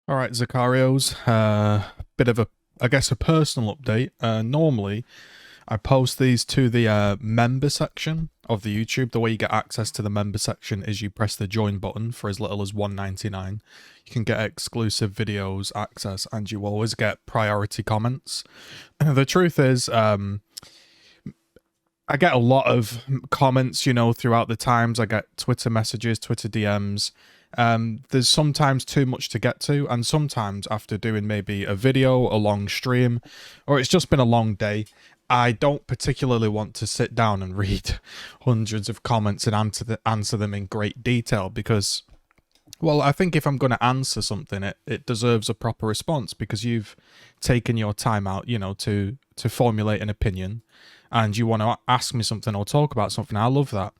All right, Ziicarios, bit of a, I guess, a personal update. Normally, I post these to the member section of the YouTube. The way you get access to the member section is you press the join button for as little as $1.99. You can get exclusive videos access, and you always get priority comments. The truth is, I get a lot of comments, throughout the times. I get Twitter messages, Twitter DMs. There's sometimes too much to get to, and sometimes after doing maybe a video, a long stream, or it's just been a long day, I don't particularly want to sit down and read hundreds of comments and answer them in great detail because, well, I think if I'm going to answer something, it deserves a proper response because you've taken your time out, to formulate an opinion, and you want to ask me something or talk about something. I love that.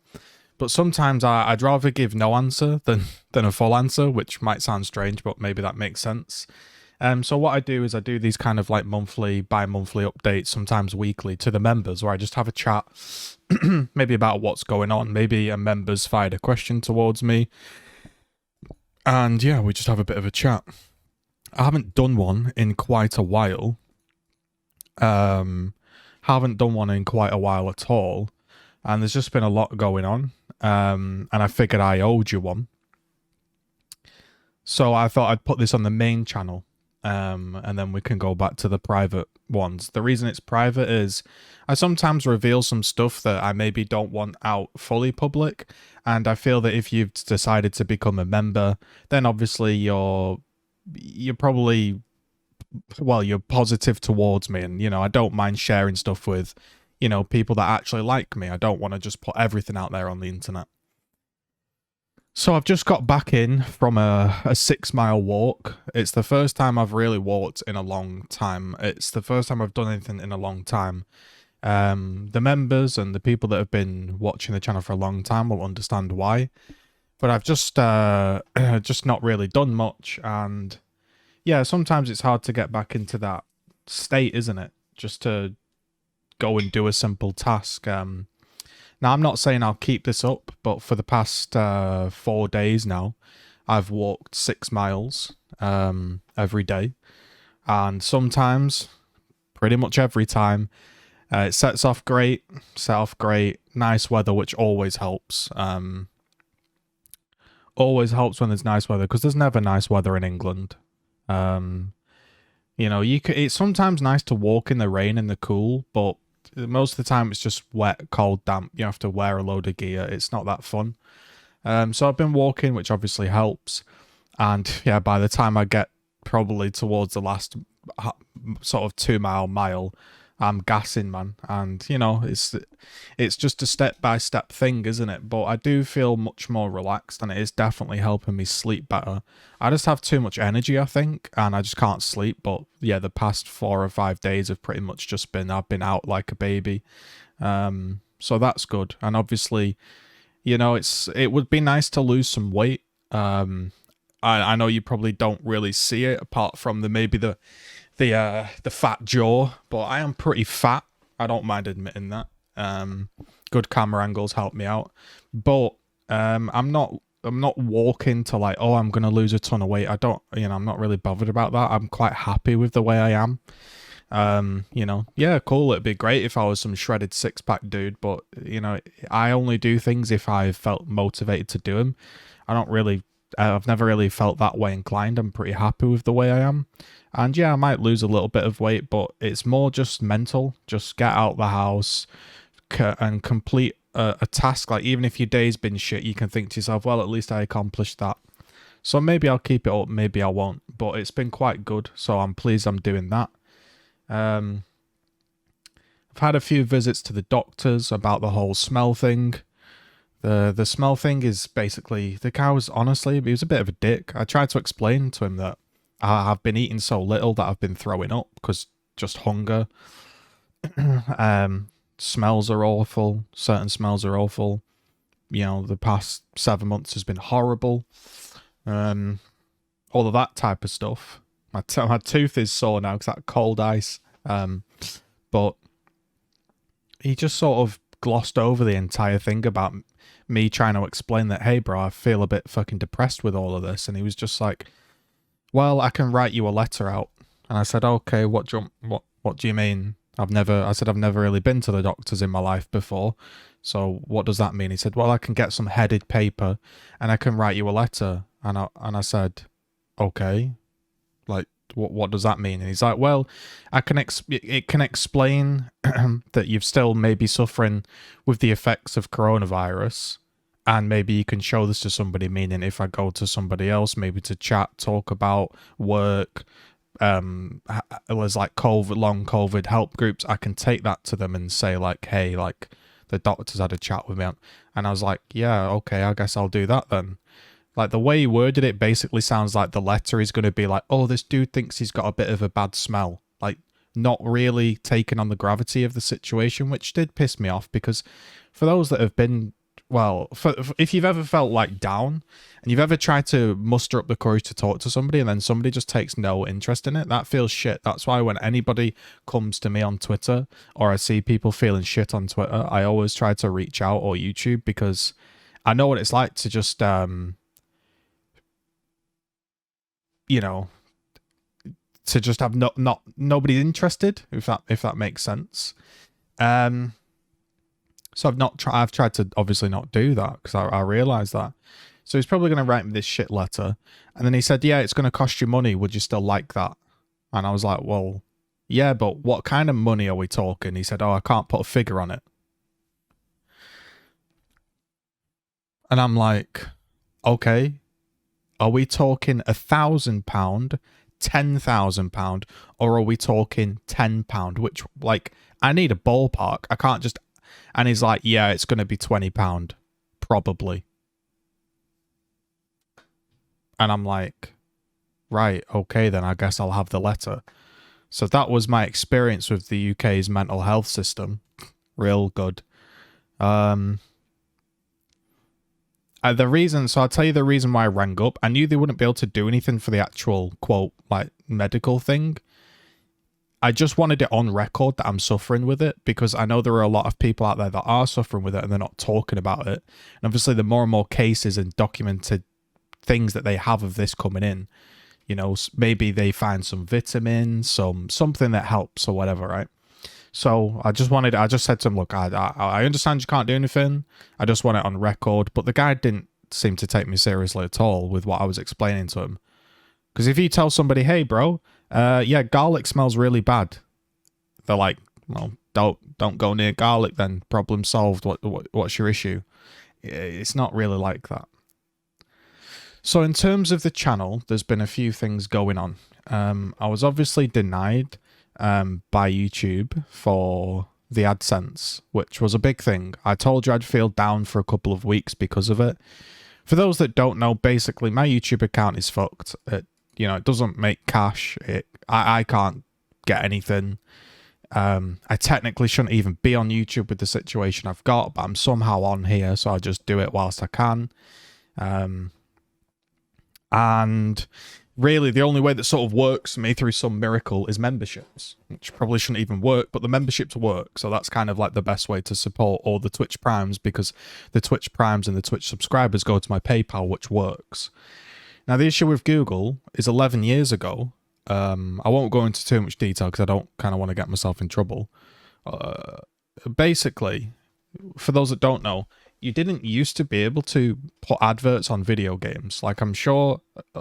But sometimes I'd rather give no answer than a full answer, which might sound strange, but maybe that makes sense. So what I do is I do these kind of like monthly, bi-monthly updates, sometimes weekly, to the members, where I just have a chat, maybe about what's going on. Maybe a member's fired a question towards me, and yeah, we just have a bit of a chat. I haven't done one in quite a while. Haven't done one in quite a while at all, and there's just been a lot going on. And I figured I owed you one. So I thought I'd put this on the main channel, and then we can go back to the private ones. The reason it's private is I sometimes reveal some stuff that I maybe don't want out fully public, and I feel that if you've decided to become a member, then obviously you're probably, well, you're positive towards me, and I don't mind sharing stuff with people that actually like me. I don't want to just put everything out there on the internet. So I've just got back in from a 6-mile walk. It's the first time I've really walked in a long time. It's the first time I've done anything in a long time. The members and the people that have been watching the channel for a long time will understand why. But I've just not really done much. And yeah, sometimes it's hard to get back into that state, isn't it? Just to go and do a simple task. Now, I'm not saying I'll keep this up, but for the past 4 days now, I've walked 6 miles every day. And sometimes, pretty much every time, it set off great, nice weather, which always helps. Always helps when there's nice weather, because there's never nice weather in England. It's sometimes nice to walk in the rain and the cool, but most of the time it's just wet, cold, damp. You have to wear a load of gear. It's not that fun. So I've been walking, which obviously helps. And yeah, by the time I get probably towards the last sort of 2-mile, I'm gassing, man. And it's just a step-by-step thing, isn't it? But I do feel much more relaxed, and it is definitely helping me sleep better. I just have too much energy, I think, and I just can't sleep. But yeah, the past 4 or 5 days have pretty much just been, I've been out like a baby. So that's good. And obviously, it would be nice to lose some weight. I know you probably don't really see it apart from the fat jaw, but I am pretty fat. I don't mind admitting that. Good camera angles help me out, but I'm not walking to like, oh, I'm gonna lose a ton of weight. I don't, I'm not really bothered about that. I'm quite happy with the way I am. Yeah, cool. It'd be great if I was some shredded 6-pack dude, but I only do things if I felt motivated to do them. I've never really felt that way inclined. I'm pretty happy with the way I am. And yeah, I might lose a little bit of weight, but it's more just mental. Just get out the house and complete a task. Like, even if your day's been shit, you can think to yourself, well, at least I accomplished that. So maybe I'll keep it up, maybe I won't. But it's been quite good, so I'm pleased I'm doing that. I've had a few visits to the doctors about the whole smell thing. The smell thing is basically, the guy was, honestly, he was a bit of a dick. I tried to explain to him that I've been eating so little that I've been throwing up because just hunger. Smells are awful. Certain smells are awful. The past 7 months has been horrible. All of that type of stuff. My tooth is sore now because that cold ice. But he just sort of glossed over the entire thing about me trying to explain that, hey, bro, I feel a bit fucking depressed with all of this. And he was just like, well, I can write you a letter out. And I said, okay, what do you mean? I said, I've never really been to the doctors in my life before. So what does that mean? He said, well, I can get some headed paper and I can write you a letter. And I said, okay, like, what does that mean? And he's like, well, it can explain that you've still maybe suffering with the effects of coronavirus. And maybe you can show this to somebody, meaning if I go to somebody else, maybe to chat, talk about work, it was like COVID, long COVID help groups, I can take that to them and say like, hey, like the doctors had a chat with me. And I was like, yeah, okay, I guess I'll do that then. Like the way he worded it basically sounds like the letter is going to be like, oh, this dude thinks he's got a bit of a bad smell. Like not really taking on the gravity of the situation, which did piss me off because for those that have been, well, if you've ever felt like down and you've ever tried to muster up the courage to talk to somebody and then somebody just takes no interest in it, that feels shit. That's why when anybody comes to me on Twitter or I see people feeling shit on Twitter, I always try to reach out or YouTube because I know what it's like to just, you know, to just have nobody interested, if that makes sense. So I've tried to obviously not do that because I realized that. So he's probably going to write me this shit letter. And then he said, yeah, it's going to cost you money. Would you still like that? And I was like, well, yeah, but what kind of money are we talking? He said, oh, I can't put a figure on it. And I'm like, okay, are we talking £1,000, £10,000, or are we talking £10? Which, like, I need a ballpark. I can't just... And he's like, yeah, it's going to be £20, probably. And I'm like, right, okay, then I guess I'll have the letter. So that was my experience with the UK's mental health system. Real good. So I'll tell you the reason why I rang up. I knew they wouldn't be able to do anything for the actual, quote, like, medical thing. I just wanted it on record that I'm suffering with it because I know there are a lot of people out there that are suffering with it and they're not talking about it. And obviously the more and more cases and documented things that they have of this coming in, you know, maybe they find some vitamins, something that helps or whatever, right? So I just said to him, look, I understand you can't do anything. I just want it on record. But the guy didn't seem to take me seriously at all with what I was explaining to him. Because if you tell somebody, hey, bro, yeah, garlic smells really bad, they're like, well, don't go near garlic then. Problem solved. What's your issue? It's not really like that. So in terms of the channel, there's been a few things going on. I was obviously denied by YouTube for the AdSense, which was a big thing. I told you I'd feel down for a couple of weeks because of it. For those that don't know, basically my YouTube account is fucked. It doesn't make cash. I can't get anything. I technically shouldn't even be on YouTube with the situation I've got, but I'm somehow on here, so I just do it whilst I can. And really, the only way that sort of works for me through some miracle is memberships, which probably shouldn't even work, but the memberships work. So that's kind of like the best way to support all the Twitch Primes because the Twitch Primes and the Twitch subscribers go to my PayPal, which works. Now, the issue with Google is 11 years ago. I won't go into too much detail because I don't kind of want to get myself in trouble. Basically, for those that don't know, you didn't used to be able to put adverts on video games. Like, I'm sure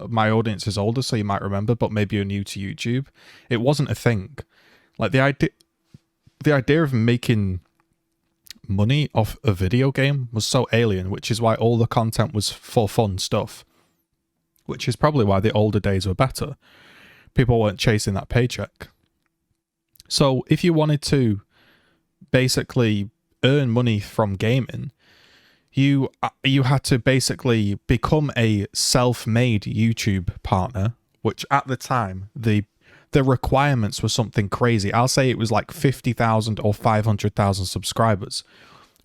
my audience is older, so you might remember, but maybe you're new to YouTube. It wasn't a thing. Like, the idea of making money off a video game was so alien, which is why all the content was for fun stuff. Which is probably why the older days were better. People weren't chasing that paycheck. So if you wanted to basically earn money from gaming, you had to basically become a self-made YouTube partner, which at the time, the requirements were something crazy. I'll say it was like 50,000 or 500,000 subscribers,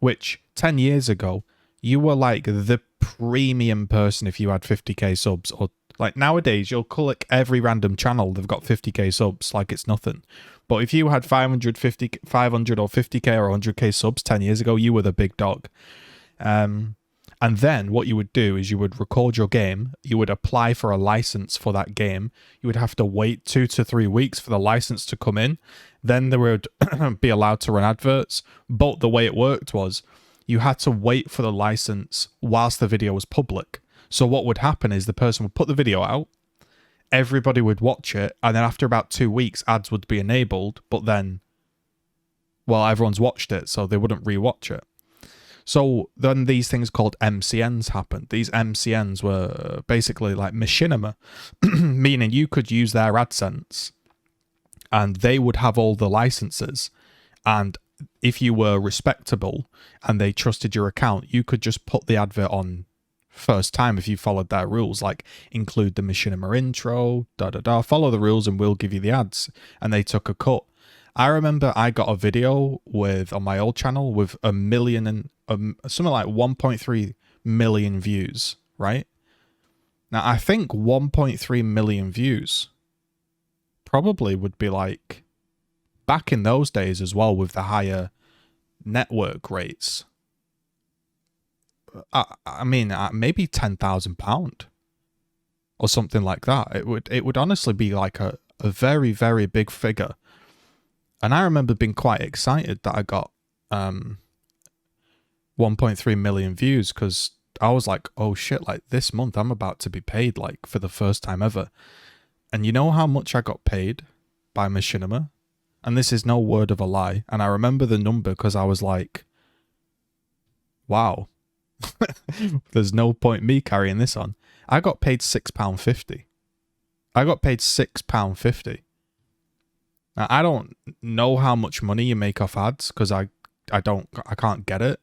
which 10 years ago, you were like the premium person if you had 50k subs. Or like nowadays, you'll click every random channel, they've got 50k subs like it's nothing. But if you had 500 or 50k or 100k subs 10 years ago, you were the big dog. And And then what you would do is you would record your game, you would apply for a license for that game, you would have to wait 2 to 3 weeks for the license to come in, then they would be allowed to run adverts. But the way it worked was you had to wait for the license whilst the video was public. So what would happen is the person would put the video out, everybody would watch it, and then after about 2 weeks, ads would be enabled, but then, well, everyone's watched it, so they wouldn't rewatch it. So then these things called MCNs happened. These MCNs were basically like machinima, meaning you could use their AdSense and they would have all the licenses. And if you were respectable and they trusted your account, you could just put the advert on first time if you followed their rules, like include the machinima intro, follow the rules and we'll give you the ads. And they took a cut. I remember I got a video on my old channel with 1 million and something like 1.3 million views, right? Now, I think 1.3 million views probably would be like, back in those days as well with the higher network rates, I mean, maybe £10,000 or something like that. It would honestly be like a very, very big figure. And I remember being quite excited that I got 1.3 million views, because I was like, oh shit, like this month I'm about to be paid like for the first time ever. And you know how much I got paid by Machinima? And this is no word of a lie. And I remember the number because I was like, wow, there's no point me carrying this on. I got paid £6.50. I got paid £6.50. Now, I don't know how much money you make off ads because I can't get it.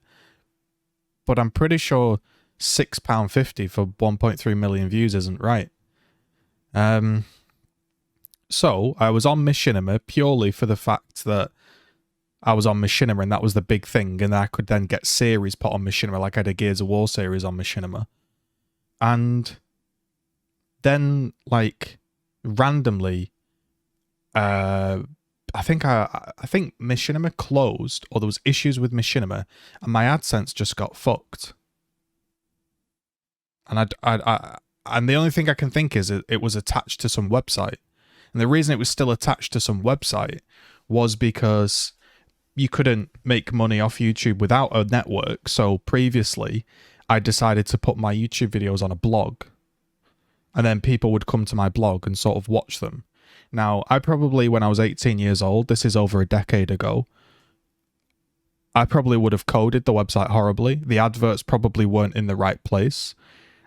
But I'm pretty sure £6.50 for 1.3 million views isn't right. So I was on Machinima purely for the fact that I was on Machinima and that was the big thing, and I could then get series put on Machinima, like I had a Gears of War series on Machinima. And then, like, randomly, I think Machinima closed, or there was issues with Machinima, and my AdSense just got fucked. And and the only thing I can think is it was attached to some website. And the reason it was still attached to some website was because you couldn't make money off YouTube without a network. So previously, I decided to put my YouTube videos on a blog, and then people would come to my blog and sort of watch them. Now, I probably, when I was 18 years old, this is over a decade ago, I probably would have coded the website horribly. The adverts probably weren't in the right place.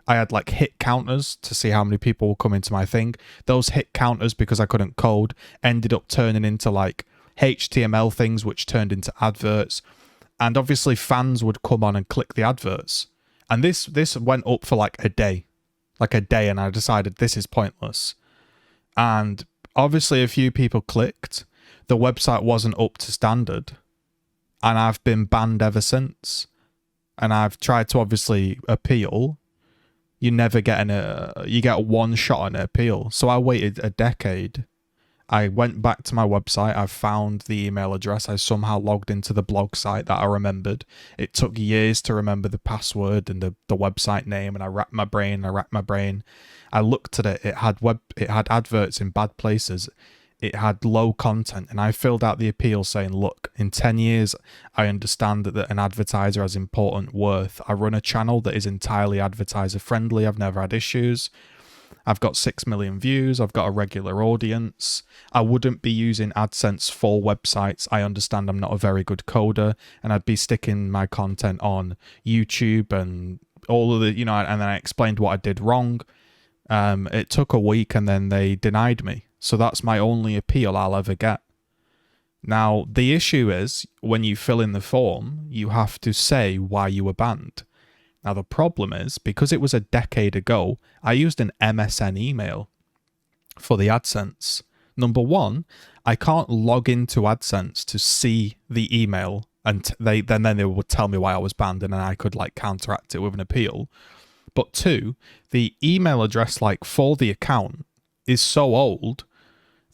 I had like hit counters to see how many people will come into my thing. Those hit counters, because I couldn't code, ended up turning into like HTML things, which turned into adverts. And obviously fans would come on and click the adverts. And this went up for like a day, and I decided this is pointless. And obviously a few people clicked. The website wasn't up to standard. And I've been banned ever since. And I've tried to obviously appeal. You never get you get one shot on an appeal. So I waited a decade. I went back to my website. I found the email address. I somehow logged into the blog site that I remembered. It took years to remember the password and the website name, and I racked my brain. I looked at it. It had adverts in bad places. It had low content, and I filled out the appeal saying, look, in 10 years, I understand that an advertiser has important worth. I run a channel that is entirely advertiser friendly. I've never had issues. I've got 6 million views. I've got a regular audience. I wouldn't be using AdSense for websites. I understand I'm not a very good coder, and I'd be sticking my content on YouTube and all of the, and then I explained what I did wrong. It took a week and then they denied me. So that's my only appeal I'll ever get. Now, the issue is when you fill in the form, you have to say why you were banned. Now, the problem is, because it was a decade ago, I used an MSN email for the AdSense. Number one, I can't log into AdSense to see the email, and then they would tell me why I was banned, and then I could like counteract it with an appeal. But two, the email address like for the account is so old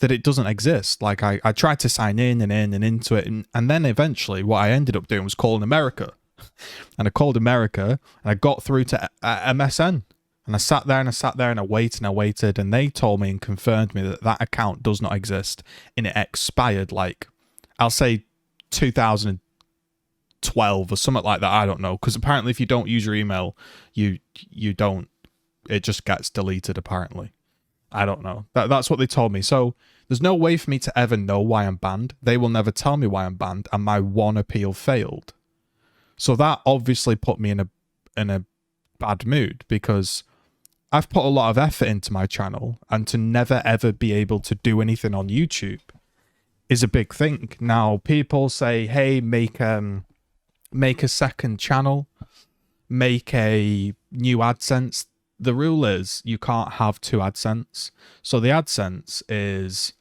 that it doesn't exist. Like I tried to sign in and into it, and then eventually what I ended up doing was calling America. And I called America and I got through to MSN. And I sat there and I sat there and I waited and they told me and confirmed me that that account does not exist and it expired like, I'll say 2012 or something like that. I don't know. Because apparently if you don't use your email, you don't, it just gets deleted apparently. I don't know. That's what they told me. So there's no way for me to ever know why I'm banned. They will never tell me why I'm banned and my one appeal failed. So that obviously put me in a bad mood because I've put a lot of effort into my channel, and to never ever be able to do anything on YouTube is a big thing. Now people say, hey, make a second channel, make a new AdSense. The rule is you can't have two AdSense. So the AdSense is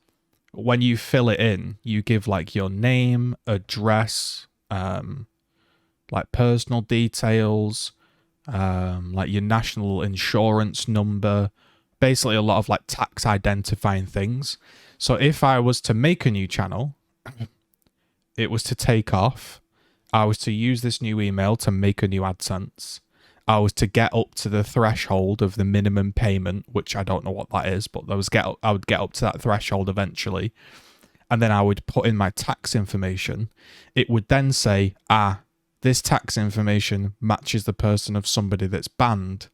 when you fill it in, you give like your name, address, like personal details, like your national insurance number, basically a lot of like tax identifying things. So if I was to make a new channel, it was to take off, I was to use this new email to make a new AdSense, I was to get up to the threshold of the minimum payment, which I don't know what that is, but I would get up to that threshold eventually, and then I would put in my tax information. It would then say, this tax information matches the person of somebody that's banned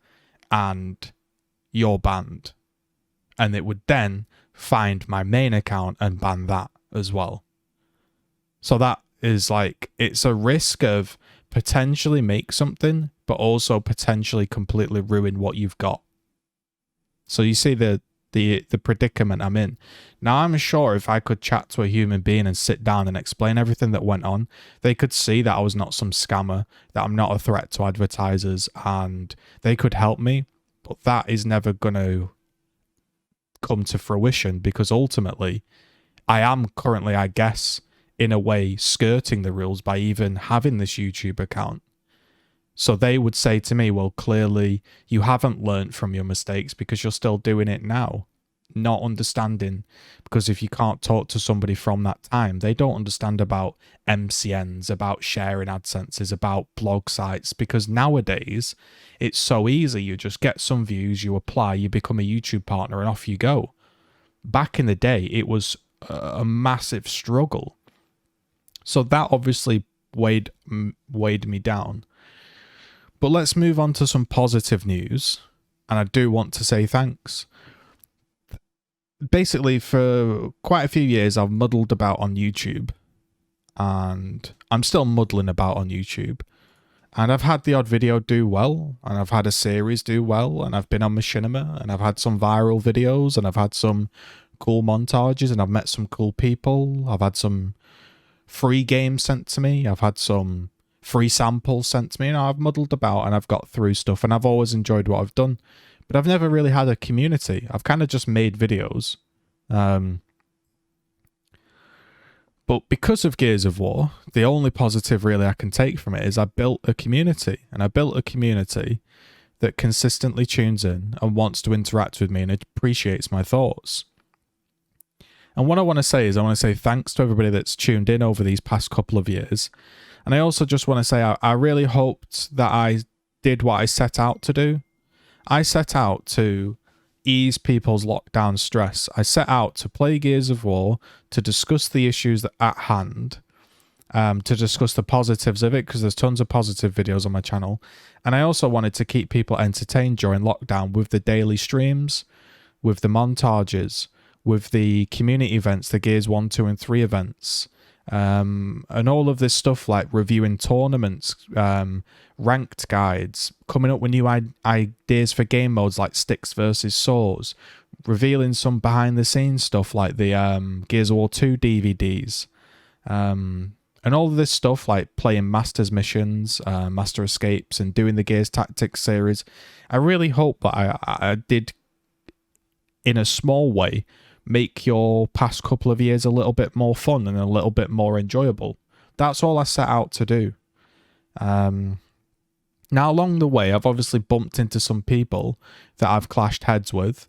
and you're banned. And it would then find my main account and ban that as well. So that is like, it's a risk of potentially make something, but also potentially completely ruin what you've got. So you see the predicament I'm in. Now I'm sure if I could chat to a human being and sit down and explain everything that went on, they could see that I was not some scammer, that I'm not a threat to advertisers, and they could help me. But that is never going to come to fruition because ultimately I am currently, I guess, in a way skirting the rules by even having this YouTube account. So they would say to me, well, clearly you haven't learnt from your mistakes because you're still doing it now. Not understanding, because if you can't talk to somebody from that time, they don't understand about MCNs, about sharing AdSenses, about blog sites, because nowadays it's so easy. You just get some views, you apply, you become a YouTube partner and off you go. Back in the day, it was a massive struggle. So that obviously weighed me down. But let's move on to some positive news. And I do want to say thanks. Basically, for quite a few years, I've muddled about on YouTube. And I'm still muddling about on YouTube. And I've had the odd video do well. And I've had a series do well. And I've been on Machinima. And I've had some viral videos. And I've had some cool montages. And I've met some cool people. I've had some free games sent to me. I've had some free samples sent to me. You know, I've muddled about and I've got through stuff and I've always enjoyed what I've done. But I've never really had a community. I've kind of just made videos. But because of Gears of War, the only positive really I can take from it is I built a community. And I built a community that consistently tunes in and wants to interact with me and appreciates my thoughts. And what I want to say is I want to say thanks to everybody that's tuned in over these past couple of years. And I also just want to say I really hoped that I did what I set out to do. I set out to ease people's lockdown stress. I set out to play Gears of War, to discuss the issues at hand, to discuss the positives of it, because there's tons of positive videos on my channel. And I also wanted to keep people entertained during lockdown with the daily streams, with the montages, with the community events, the Gears 1, 2, and 3 events. And all of this stuff like reviewing tournaments, ranked guides, coming up with new ideas for game modes like sticks versus saws, revealing some behind the scenes stuff like the Gears of War 2 DVDs, and all of this stuff like playing Masters missions, Master Escapes, and doing the Gears Tactics series. I really hope that I did, in a small way, make your past couple of years a little bit more fun and a little bit more enjoyable. That's all I set out to do. Now, along the way, I've obviously bumped into some people that I've clashed heads with.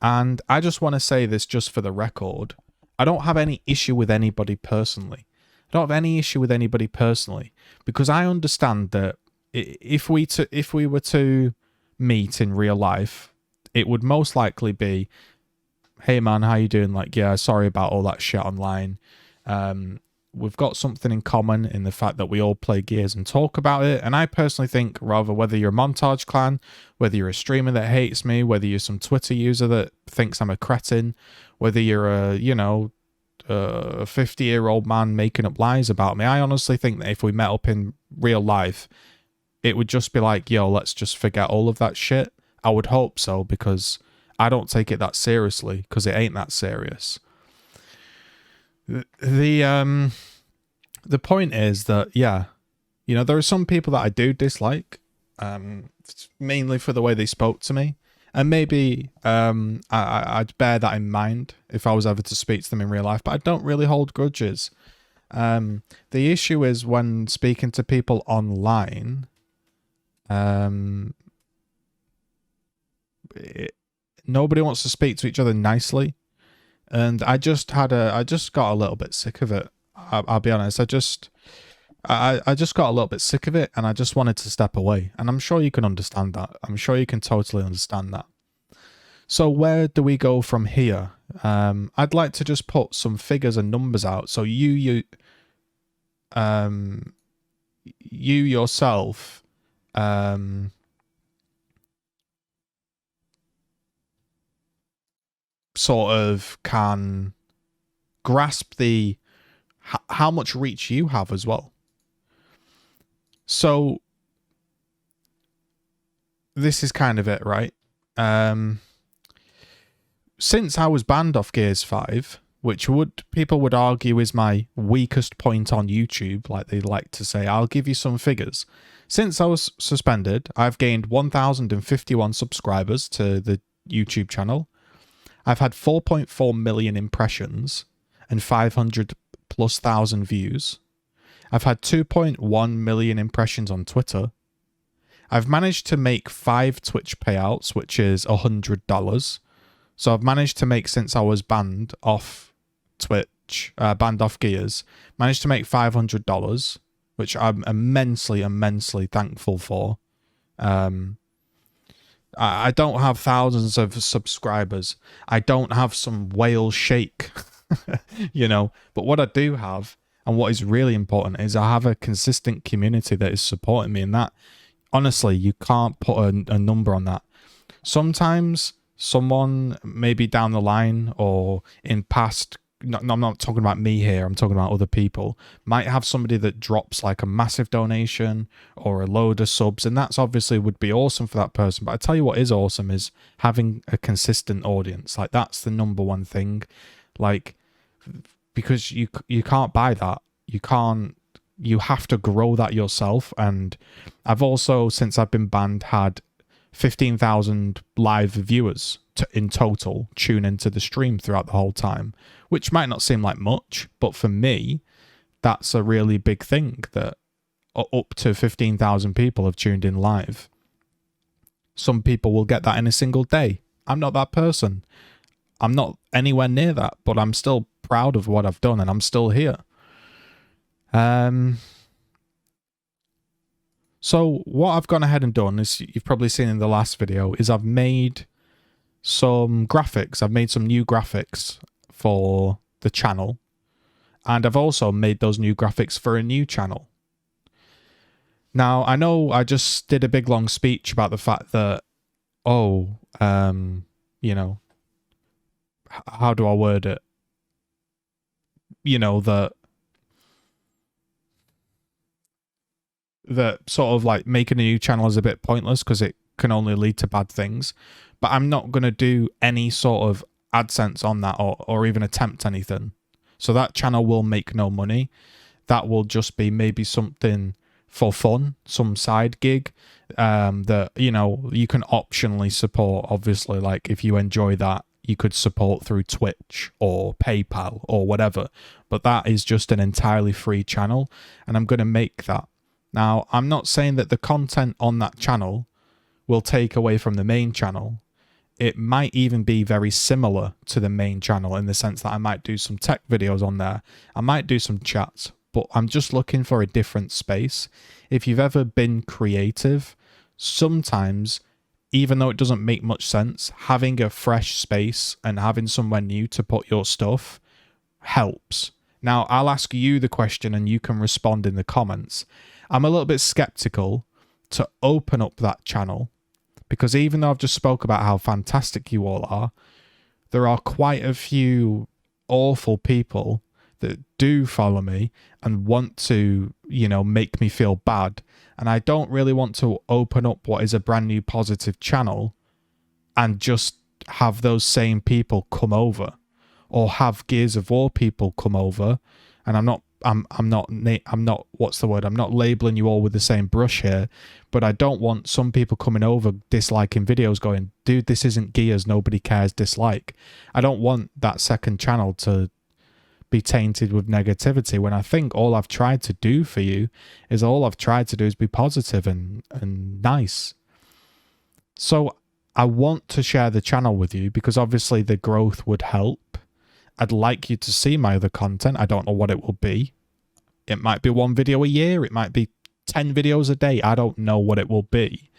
And I just want to say this just for the record. I don't have any issue with anybody personally. I don't have any issue with anybody personally, because I understand that if we were to meet in real life, it would most likely be, hey man, how you doing? Like, yeah, sorry about all that shit online. We've got something in common in the fact that we all play Gears and talk about it. And I personally think, rather, whether you're a Montage Clan, whether you're a streamer that hates me, whether you're some Twitter user that thinks I'm a cretin, whether you're a 50-year-old man making up lies about me, I honestly think that if we met up in real life, it would just be like, yo, let's just forget all of that shit. I would hope so, because I don't take it that seriously, because it ain't that serious. The point is that, yeah, there are some people that I do dislike, mainly for the way they spoke to me, and maybe I'd bear that in mind if I was ever to speak to them in real life, but I don't really hold grudges. The issue is when speaking to people online, nobody wants to speak to each other nicely. And I just got a little bit sick of it. I'll be honest. I just got a little bit sick of it, and I just wanted to step away. And I'm sure you can understand that. I'm sure you can totally understand that. So where do we go from here? I'd like to just put some figures and numbers out. So you yourself, sort of can grasp the how much reach you have as well. So this is kind of it, right? Since I was banned off Gears 5, which people would argue is my weakest point on YouTube, like they like to say, I'll give you some figures. Since I was suspended, I've gained 1,051 subscribers to the YouTube channel. I've had 4.4 million impressions and 500,000+ views. I've had 2.1 million impressions on Twitter. I've managed to make 5 Twitch payouts, which is $100. So I've managed to make, since I was banned off Twitch, banned off Gears, managed to make $500, which I'm immensely, immensely thankful for. I don't have thousands of subscribers. I don't have some whale shake, but what I do have, and what is really important, is I have a consistent community that is supporting me, and that, honestly, you can't put a number on that. Sometimes someone, maybe down the line or in past, I'm not talking about me here, I'm talking about other people, might have somebody that drops like a massive donation or a load of subs, and that's obviously would be awesome for that person. But I tell you what is awesome is having a consistent audience. Like, that's the number one thing, like, because you can't buy that. You have to grow that yourself. And I've also, since I've been banned, had 15,000 live viewers in total tune into the stream throughout the whole time, which might not seem like much, but for me, that's a really big thing, that up to 15,000 people have tuned in live. Some people will get that in a single day. I'm not that person. I'm not anywhere near that, but I'm still proud of what I've done, and I'm still here. So what I've gone ahead and done is, you've probably seen in the last video, is I've made some graphics. I've made some new graphics for the channel, and I've also made those new graphics for a new channel. Now, I know I just did a big long speech about the fact that, how do I word it? That sort of like making a new channel is a bit pointless because it can only lead to bad things. But I'm not going to do any sort of AdSense on that, or even attempt anything. So that channel will make no money. That will just be maybe something for fun, some side gig that, you can optionally support. Obviously, like, if you enjoy that, you could support through Twitch or PayPal or whatever. But that is just an entirely free channel, and I'm going to make that. Now, I'm not saying that the content on that channel will take away from the main channel. It might even be very similar to the main channel, in the sense that I might do some tech videos on there. I might do some chats, but I'm just looking for a different space. If you've ever been creative, sometimes, even though it doesn't make much sense, having a fresh space and having somewhere new to put your stuff helps. Now, I'll ask you the question and you can respond in the comments. I'm a little bit skeptical to open up that channel because even though I've just spoke about how fantastic you all are, there are quite a few awful people that do follow me and want to, make me feel bad. And I don't really want to open up what is a brand new positive channel and just have those same people come over, or have Gears of War people come over. And I'm not what's the word? I'm not labeling you all with the same brush here, but I don't want some people coming over disliking videos going, dude, this isn't Gears, nobody cares, dislike. I don't want that second channel to be tainted with negativity when I think all I've tried to do for you is be positive and nice. So I want to share the channel with you because obviously the growth would help. I'd like you to see my other content. I don't know what it will be. It might be 1 video a year. It might be 10 videos a day. I don't know what it will be.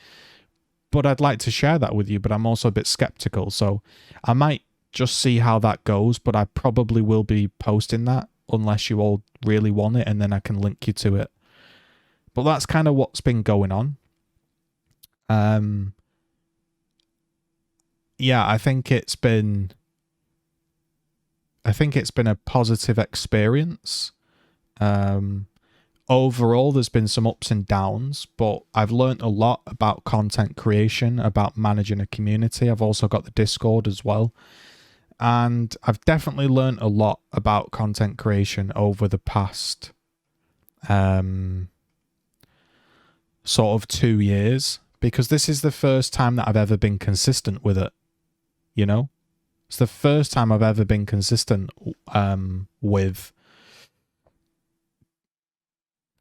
But I'd like to share that with you, but I'm also a bit skeptical. So I might just see how that goes, but I probably will be posting that unless you all really want it, and then I can link you to it. But that's kind of what's been going on. Yeah, I think it's been a positive experience. Overall, there's been some ups and downs, but I've learned a lot about content creation, about managing a community. I've also got the Discord as well. And I've definitely learned a lot about content creation over the past sort of 2 years, because this is the first time that I've ever been consistent with it. It's the first time I've ever been consistent with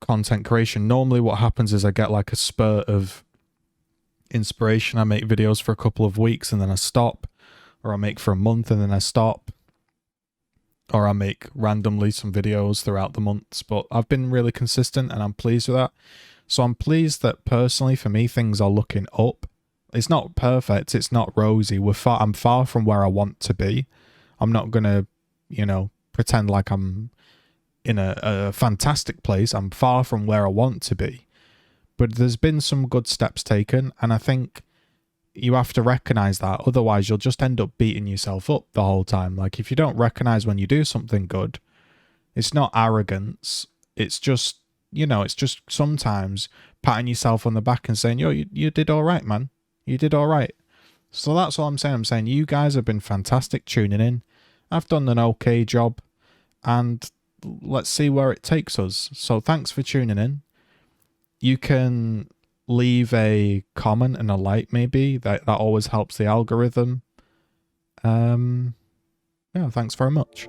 content creation. Normally what happens is I get like a spurt of inspiration. I make videos for a couple of weeks and then I stop, or I make for a month and then I stop, or I make randomly some videos throughout the months. But I've been really consistent and I'm pleased with that. So I'm pleased that personally for me, things are looking up. It's not perfect. It's not rosy. I'm far from where I want to be. I'm not going to, pretend like I'm in a fantastic place. I'm far from where I want to be. But there's been some good steps taken. And I think you have to recognize that. Otherwise, you'll just end up beating yourself up the whole time. Like if you don't recognize when you do something good, it's not arrogance. It's just, it's just sometimes patting yourself on the back and saying, yo, you did all right, man. You did all right. So that's all I'm saying. I'm saying you guys have been fantastic tuning in. I've done an okay job, and let's see where it takes us. So thanks for tuning in. You can leave a comment and a like maybe. That always helps the algorithm. Yeah, thanks very much.